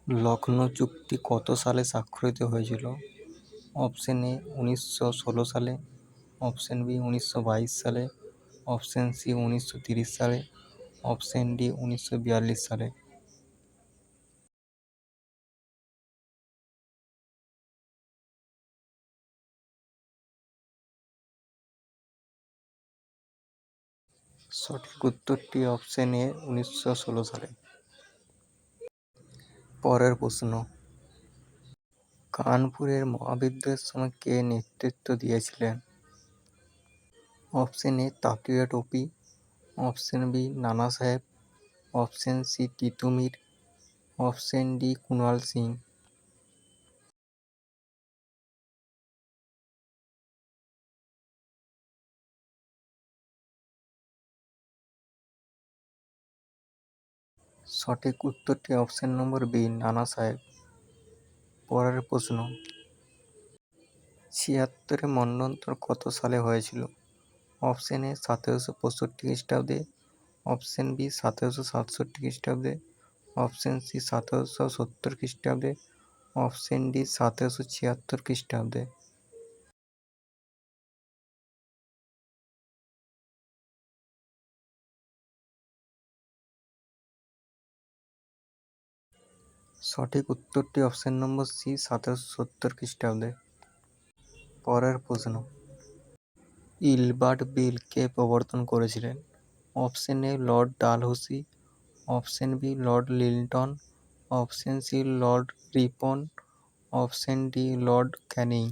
লখনউ চুক্তি কত সালে স্বাক্ষরিত হয়েছিল? অপশন এ 1916 সালে, অপশন বি 1922 সালে, অপশন সি 1930 সালে, অপশন ডি 1942 সালে। সঠিক উত্তরটি অপশন এ 1916 সালে। পরের প্রশ্ন, কানপুরের মহাবিদ্রোহের সময় কে নেতৃত্ব দিয়েছিলেন? Option A Tatia Tope, option B Nana Sahib, option C Titumir, option D Kunal Singh. সঠিক উত্তরটি অপশন নম্বর বি নানা সাহেব। পরের প্রশ্ন, 76 মন্বন্তর কত সালে হয়েছিল? অপশন এ 1765 খ্রিস্টাব্দে, অপশন বি 1767 খ্রিস্টাব্দে, অপশন সি 1770 খ্রিস্টাব্দে, অপশন ডি 1776 খ্রিস্টাব্দে। সঠিক উত্তরটি অপশন নম্বর সি 1770 খ্রিস্টাব্দে। পরের প্রশ্ন, ইলবার্ট বিল কে প্রবর্তন করেছিলেন? Option A lord Dalhousie, option B lord Lytton, option C lord Ripon, option D lord Canning.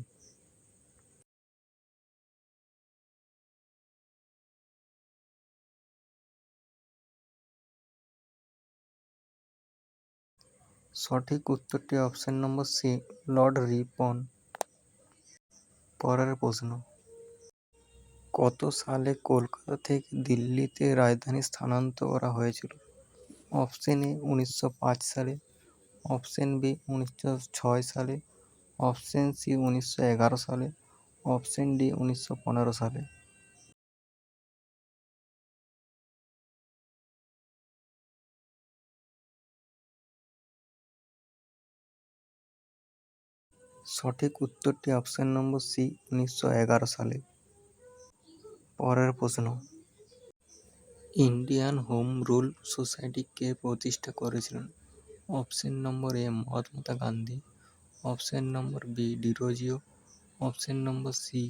সঠিক উত্তরটি option number C lord Ripon. পরের প্রশ্ন, কত সালে কলকাতা থেকে দিল্লিতে রাজধানী স্থানান্তর করা হয়েছিল? অপশন এ 1905 সালে, অপশন বি 1906 সালে, অপশন সি 1911 সালে, অপশন ডি 1915 সালে। সঠিক উত্তরটি অপশন নম্বর সি 1911 সালে। পরের প্রশ্ন, ইন্ডিয়ান হোম রুল সোসাইটি কে প্রতিষ্ঠা করেছিলেন? Option number A Mahatma Gandhi, option number B Derozio, option number C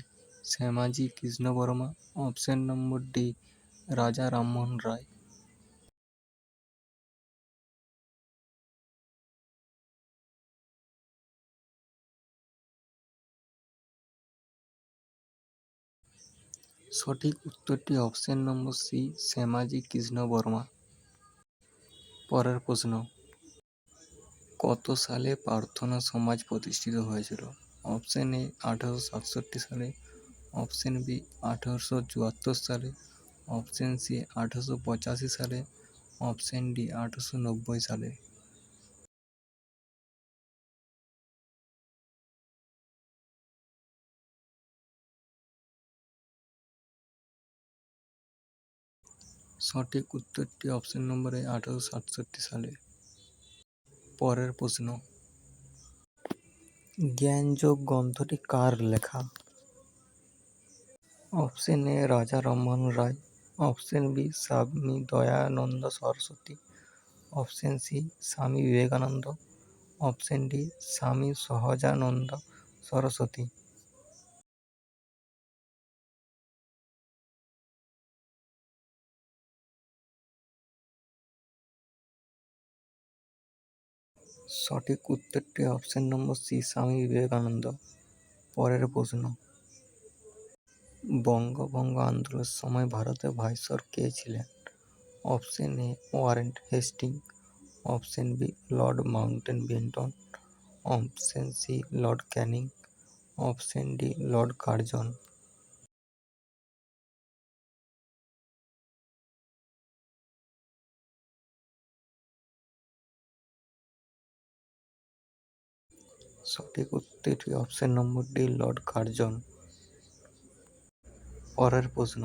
Shyamji Krishna Varma, option number D Raja Rammohan Roy. সঠিক উত্তরটি option number C Shyamji Krishna Varma. পরের প্রশ্ন, কত সালে প্রার্থনা সমাজ প্রতিষ্ঠিত হয়েছিল? অপশন এ 1867 সালে, অপশন বি 1874 সালে, অপশন সি 1885 সালে, অপশন ডি 1890 সালে। সঠিক উত্তরটি অপশন নম্বর এ 1867 সালে। পরের প্রশ্ন, জ্ঞানযোগ গ্রন্থটি কার লেখা? অপশন এ রাজা রামমোহন রায়, অপশন বি স্বামী Dayananda Saraswati, option C Swami Vivekananda, option D স্বামী সহজানন্দ সরস্বতী। সঠিক উত্তরটি option number C Swami Vivekananda. পরের প্রশ্ন, বঙ্গভঙ্গ আন্দোলনের সময় ভারতের ভাইসরয় কে ছিলেন? Option A Warren Hastings, option B Lord Mountbatten, option C Lord Canning, option D Lord Curzon. সঠিক উত্তরটি option number D Lord Curzon. পরের প্রশ্ন,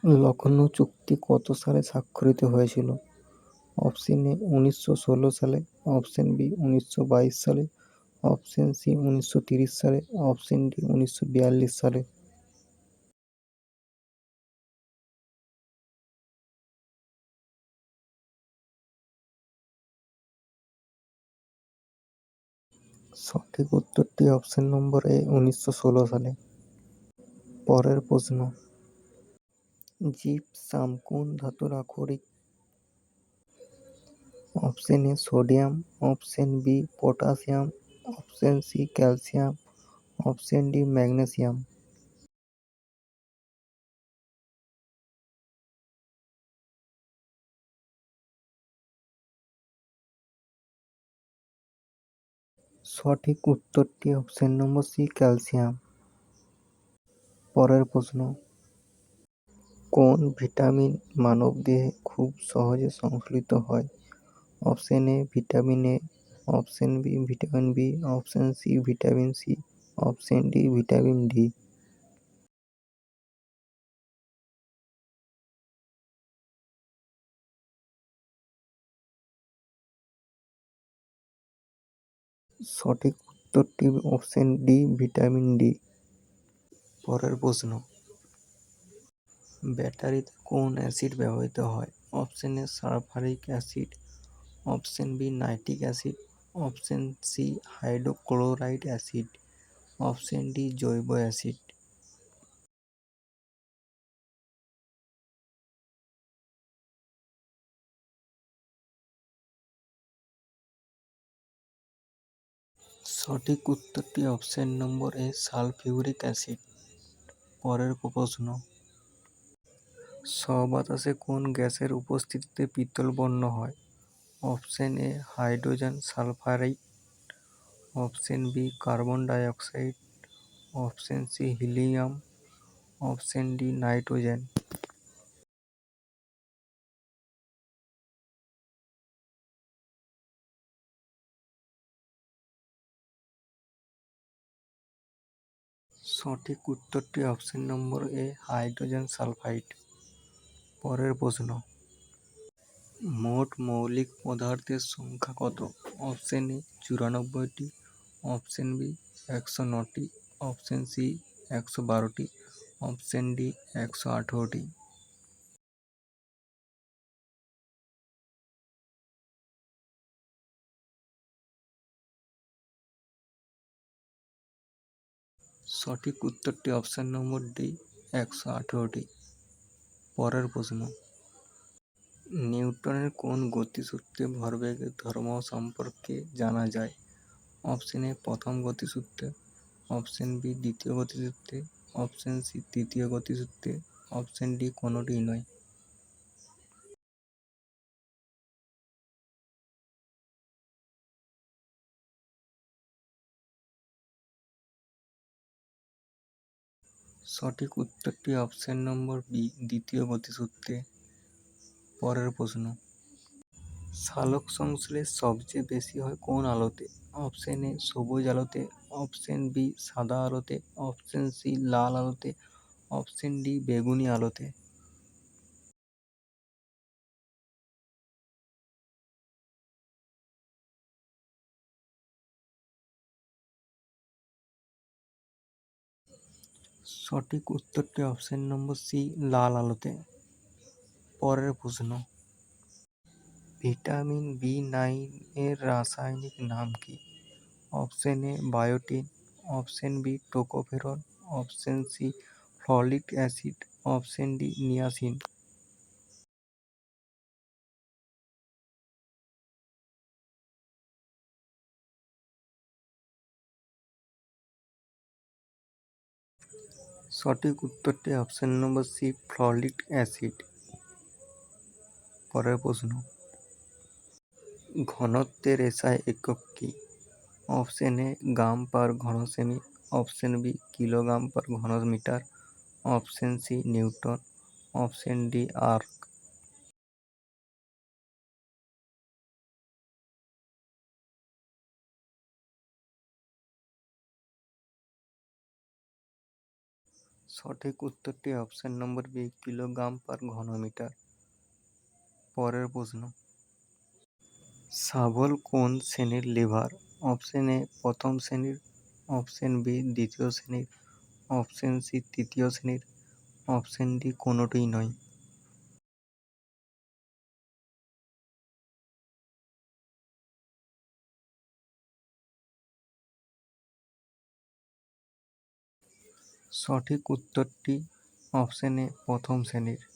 লখনউ চুক্তি কত সালে স্বাক্ষরিত হয়েছিল? অপশন এ 1916 সালে, অপশন বি 1922 সালে, অপশন সি 1930 সালে, অপশন ডি 1942 সালে। সঠিক উত্তরটি অপশন নম্বর এ 1916 সালে। পরের প্রশ্ন, জিপসাম কোন ধাতুর আকরিক? Option A sodium, option B potassium, option C calcium, option D magnesium. সঠিক উত্তরটি অপশন নম্বর সি ক্যালসিয়াম। পরের প্রশ্ন, কোন ভিটামিন মানবদেহে খুব সহজে সংশ্লেষিত হয়? Option A vitamin A, option B vitamin B, option C vitamin C, option D vitamin D. সঠিক উত্তরটি অপশন ডি ভিটামিন ডি। পরের প্রশ্ন, ব্যাটারিতে কোন অ্যাসিড ব্যবহৃত হয়? Option A sulphuric acid, option B nitric acid, option C hydrochloride acid, option D জৈব acid. সঠিক উত্তরটি option number A sulphuric acid. পরের প্রশ্ন, স-বাতাসে কোন গ্যাসের উপস্থিতিতে পিতল বর্ণ হয়? Option A hydrogen sulphide, option B carbon dioxide, option C helium, option D nitrogen. সঠিক উত্তরটি option number A hydrogen sulphide. পরের প্রশ্ন, মোট মৌলিক পদার্থের সংখ্যা কত? অপশন এ 94টি, option B 109টি, option C 112টি, option D 118টি। সঠিক উত্তরটি অপশন নম্বর ডি 118টি। পরের প্রশ্ন, নিউটনের কোন গতিসূত্রে ভরবেগের ধর্ম সম্পর্কে জানা যায়? অপশন এ প্রথম গতিসূত্রে, অপশন বি দ্বিতীয় গতিসূত্রে, অপশন সি তৃতীয় গতিসূত্রে, অপশন ডি কোনোটিই নয়। সঠিক উত্তরটি অপশন নম্বর বি দ্বিতীয় গতিসূত্রে। পরের প্রশ্ন, সালোক সংশ্লেষ সবচেয়ে বেশি হয় কোন আলোতে? অপশন এ সবুজ আলোতে, অপশন বি সাদা আলোতে, অপশন সি লাল আলোতে, অপশন ডি বেগুনি আলোতে। সঠিক উত্তরটি অপশন নম্বর সি লাল আলোতে। পরের প্রশ্ন, ভিটামিন বি9 এর রাসায়নিক নাম কি? Option A biotin, option B tocopherol, option C folic acid, option D niacin. সঠিক উত্তরটি option number C folic acid. পরের প্রশ্ন, ঘনত্বের এসআই একক কি? অপশন এ গ্রাম পার ঘন সেমি, অপশন বি কিলোগ্রাম পার ঘন metre, option C newton, option D আর্ক। সঠিক উত্তরটি option number B kilogram per ঘন মিটার। পরের প্রশ্ন, শাবল কোন শ্রেণীর লিভার? অপশন এ প্রথম শ্রেণীর, অপশন বি দ্বিতীয় শ্রেণীর, অপশন সি তৃতীয় শ্রেণীর, অপশন ডি কোনোটিই নয়। সঠিক উত্তরটি অপশন এ প্রথম শ্রেণীর।